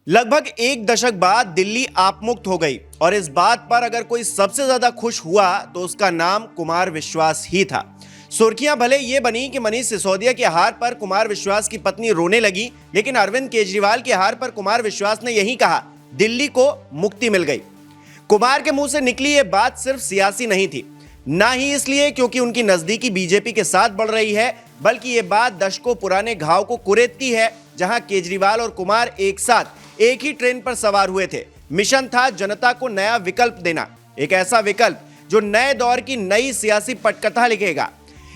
लगभग एक दशक बाद दिल्ली आपमुक्त हो गई और इस बात पर अगर कोई सबसे ज्यादा खुश हुआ तो उसका नाम कुमार विश्वास ही था। सुर्खियां भले ये बनी कि मनीष सिसोदिया के हार पर कुमार विश्वास की पत्नी रोने लगी, लेकिन अरविंद केजरीवाल के हार पर कुमार विश्वास ने यही कहा, दिल्ली को मुक्ति मिल गई। कुमार के मुंह से निकली ये बात सिर्फ सियासी नहीं थी, ना ही इसलिए क्योंकि उनकी नजदीकी बीजेपी के साथ बढ़ रही है, बल्कि ये बात दशकों पुराने घाव को कुरेदती है, जहां केजरीवाल और कुमार एक साथ एक ही ट्रेन पर सवार हुए थे। मिशन था जनता को नया विकल्प देना, एक ऐसा विकल्प जो नए दौर की नई सियासी पटकथा लिखेगा,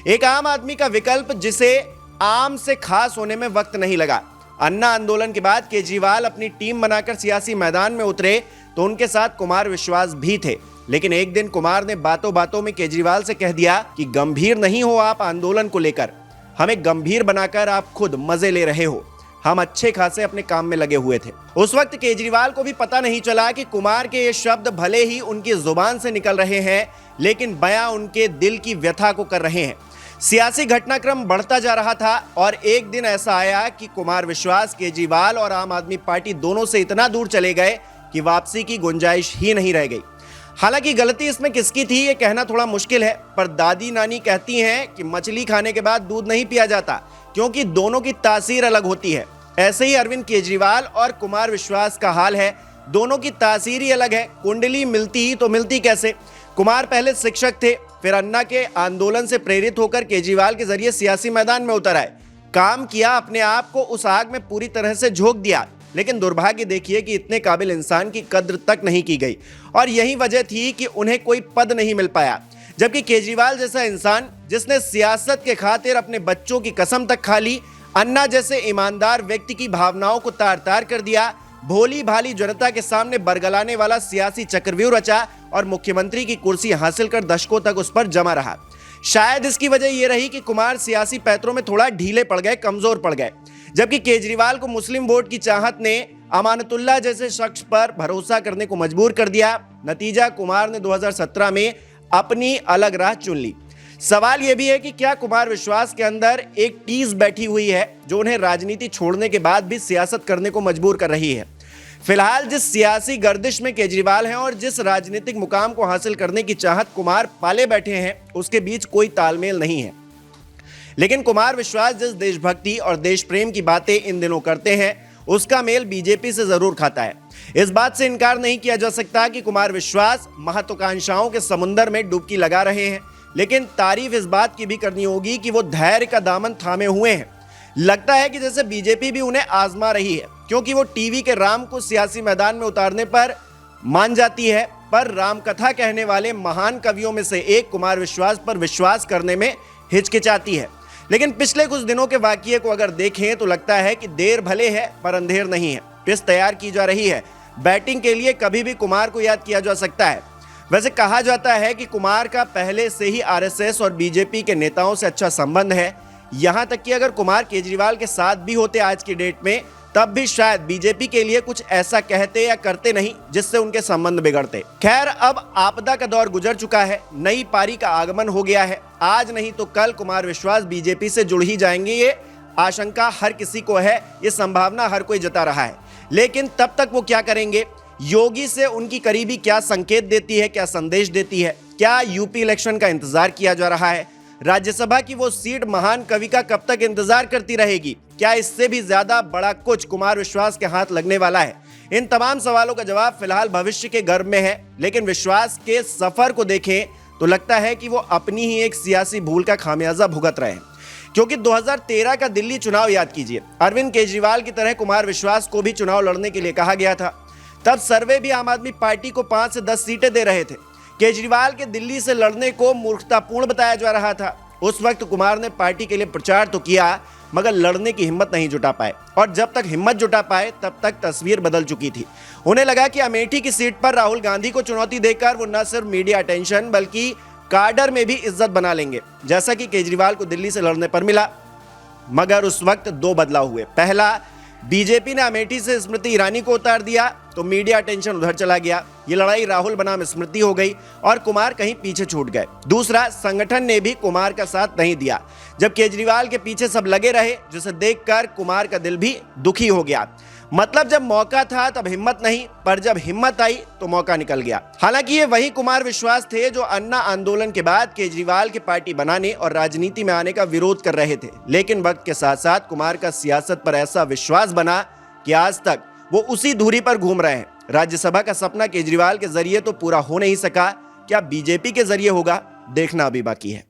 एक आम आदमी का विकल्प जिसे आम से खास होने में वक्त नहीं लगा। अन्ना आंदोलन के बाद केजरीवाल अपनी टीम बनाकर सियासी मैदान में उतरे तो उनके साथ कुमार विश्वास भी थे, लेकिन एक दिन कुमार ने बातों बातों में केजरीवाल से कह दिया कि गंभीर नहीं हो आप आंदोलन को लेकर, हमें गंभीर बनाकर आप खुद मजे ले रहे हो, हम अच्छे खासे अपने काम में लगे हुए थे। उस वक्त केजरीवाल को भी पता नहीं चला कि कुमार के ये शब्द भले ही उनकी जुबान से निकल रहे हैं, लेकिन बयां उनके दिल की व्यथा को कर रहे हैं। सियासी घटनाक्रम बढ़ता जा रहा था और एक दिन ऐसा आया कि कुमार विश्वास केजरीवाल और आम आदमी पार्टी दोनों से इतना दूर चले गए कि वापसी की गुंजाइश ही नहीं रह गई। हालांकि गलती इसमें किसकी थी ये कहना थोड़ा मुश्किल है, पर दादी नानी कहती हैं कि मछली खाने के बाद दूध नहीं पिया जाता, क्योंकि दोनों की तासीर अलग होती है। ऐसे ही अरविंद केजरीवाल और कुमार विश्वास का हाल है, दोनों की तासीर ही अलग है। कुंडली मिलती तो मिलती कैसे? कुमार पहले शिक्षक थे, फिर अन्ना के आंदोलन से प्रेरित होकर केजरीवाल के जरिए सियासी मैदान में उतर आए, काम किया, अपने आप को उस आग में पूरी तरह से झोंक दिया। लेकिन दुर्भाग्य देखिए कि इतने काबिल इंसान की कद्र तक नहीं की गई और यही वजह थी कि उन्हें कोई पद नहीं मिल पाया। जबकि केजरीवाल जैसा इंसान जिसने सियासत के खातिर अपने बच्चों की कसम तक खा ली, अन्ना जैसे ईमानदार व्यक्ति की भावनाओं को तार तार कर दिया, भोली भाली जनता के सामने बरगलाने वाला सियासी चक्रव्यूह रचा और मुख्यमंत्री की कुर्सी हासिल कर दशकों तक उस पर जमा रहा। शायद इसकी वजह यह रही कि कुमार सियासी पैतरों में थोड़ा ढीले पड़ गए, कमजोर पड़ गए। जबकि केजरीवाल को मुस्लिम वोट की चाहत ने अमानतुल्लाह जैसे शख्स पर भरोसा करने को मजबूर कर दिया। नतीजा, कुमार ने 2017 में अपनी अलग राह चुन ली। सवाल यह भी है कि क्या कुमार विश्वास के अंदर एक टीस बैठी हुई है जो उन्हें राजनीति छोड़ने के बाद भी सियासत करने को मजबूर कर रही है। फिलहाल जिस सियासी गर्दिश में केजरीवाल हैं और जिस राजनीतिक मुकाम को हासिल करने की चाहत कुमार पाले बैठे हैं, उसके बीच कोई तालमेल नहीं है। लेकिन कुमार विश्वास जिस देशभक्ति और देश प्रेम की बातें इन दिनों करते हैं, उसका मेल बीजेपी से जरूर खाता है। इस बात से इनकार नहीं किया जा सकता कि कुमार विश्वास महत्वाकांक्षाओं के समुंदर में डुबकी लगा रहे हैं, लेकिन तारीफ इस बात की भी करनी होगी कि वो धैर्य का दामन थामे हुए हैं। लगता है कि जैसे बीजेपी भी उन्हें आजमा रही है, क्योंकि वो टीवी के राम को सियासी मैदान में उतारने पर मान जाती है, पर रामकथा कहने वाले महान कवियों में से एक कुमार विश्वास पर विश्वास करने में हिचकिचाती है। लेकिन पिछले कुछ दिनों के वाकये को अगर देखें तो लगता है कि देर भले है पर अंधेर नहीं है। पिच तैयार की जा रही है, बैटिंग के लिए कभी भी कुमार को याद किया जा सकता है। वैसे कहा जाता है कि कुमार का पहले से ही आरएसएस और बीजेपी के नेताओं से अच्छा संबंध है, यहां तक कि अगर कुमार केजरीवाल के साथ भी होते आज की डेट में, तब भी शायद बीजेपी के लिए कुछ ऐसा कहते या करते नहीं जिससे उनके संबंध बिगड़ते। खैर, अब आपदा का दौर गुजर चुका है, नई पारी का आगमन हो गया है। आज नहीं तो कल कुमार विश्वास बीजेपी से जुड़ ही जाएंगे, ये आशंका हर किसी को है, ये संभावना हर कोई जता रहा है। लेकिन तब तक वो क्या करेंगे? योगी से उनकी करीबी क्या संकेत देती है, क्या संदेश देती है? क्या यूपी इलेक्शन का इंतजार किया जा रहा है? राज्यसभा की वो सीट महान कवि का कब तक इंतजार करती रहेगी? क्या इससे भी ज्यादा बड़ा कुछ कुमार विश्वास के हाथ लगने वाला है? इन तमाम सवालों का जवाब फिलहाल भविष्य के गर्भ में है, लेकिन विश्वास के सफर को देखें तो लगता है कि वो अपनी ही एक सियासी भूल का खामियाजा भुगत रहे हैं। क्योंकि 2013 का दिल्ली चुनाव याद कीजिए, अरविंद केजरीवाल की तरह कुमार विश्वास को भी चुनाव लड़ने के लिए कहा गया था। तब सर्वे भी आम आदमी पार्टी को 5 से 10 सीटें दे रहे थे। केजरीवाल के दिल्ली से लड़ने को मूर्खतापूर्ण बताया जा रहा था। उस वक्त कुमार ने पार्टी के लिए प्रचार तो किया, मगर लड़ने की हिम्मत नहीं जुटा पाए, और जब तक हिम्मत जुटा पाए तब तक तस्वीर बदल चुकी थी। उन्हें लगा कि अमेठी की सीट पर राहुल गांधी को चुनौती देकर वो न सिर्फ मीडिया अटेंशन बल्कि काडर में भी इज्जत बना लेंगे, जैसा कि केजरीवाल को दिल्ली से लड़ने पर मिला। मगर उस वक्त 2 बदलाव हुए। पहला, बीजेपी ने अमेठी से स्मृति ईरानी को उतार दिया तो मीडिया अटेंशन उधर चला गया, ये लड़ाई राहुल बनाम स्मृति हो गई और कुमार कहीं पीछे छूट गए। दूसरा, संगठन ने भी कुमार का साथ नहीं दिया। जब केजरीवाल के पीछे सब लगे रहे, जिसे देखकर कुमार का दिल भी दुखी हो गया। मतलब जब मौका था तब हिम्मत नहीं, पर जब हिम्मत आई तो मौका निकल गया। हालांकि ये वही कुमार विश्वास थे जो अन्ना आंदोलन के बाद केजरीवाल की पार्टी बनाने और राजनीति में आने का विरोध कर रहे थे, लेकिन वक्त के साथ साथ कुमार का सियासत पर ऐसा विश्वास बना कि आज तक वो उसी धुरी पर घूम रहे हैं। राज्यसभा का सपना केजरीवाल के जरिए तो पूरा हो नहीं सका, क्या बीजेपी के जरिए होगा, देखना अभी बाकी है।